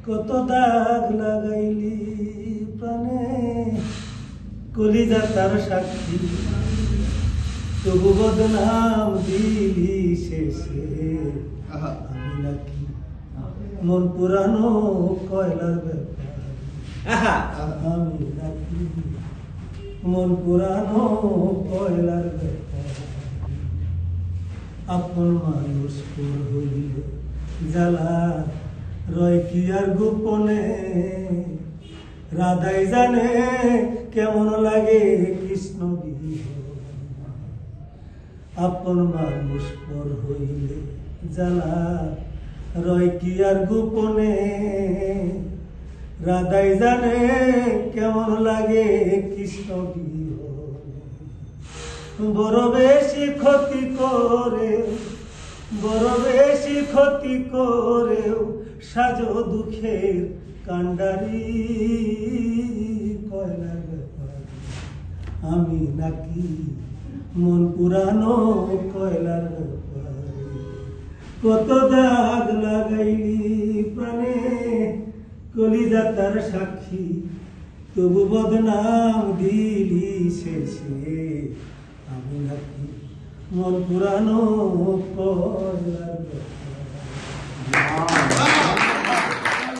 কত দাগ লাগাইলি প্রাণে কলিজা তার সাক্ষী তবু বদনাম দিলি শেষে আমি নাকি মন পুরানো কয়লার ব্যাপার আমি নাকি মন পুরানো কয়লার ব্যাপার আপন মানুষ পর হইল জ্বালা রয় কি আর গোপনে রাধাই জানে কেমন লাগে কৃষ্ণ বিহ আপন মানুষ পর হইলে জ্বালা রয় কি আর গোপনে রাধাই জানে কেমন লাগে কৃষ্ণ বিহ বড় বেশি ক্ষতি করে বড় বেশি ক্ষতি করেও সাজো দুঃখের কান্ডারি কয়লার ব্যাপার আমি নাকি মন পুরানো কয়লার ব্যাপার কত দাগ লাগাইলি প্রাণে কলিজা তার সাক্ষী তবু বদনাম দিলি শেষে আমি নাকি মন পুরানো কয়লার ব্যাপার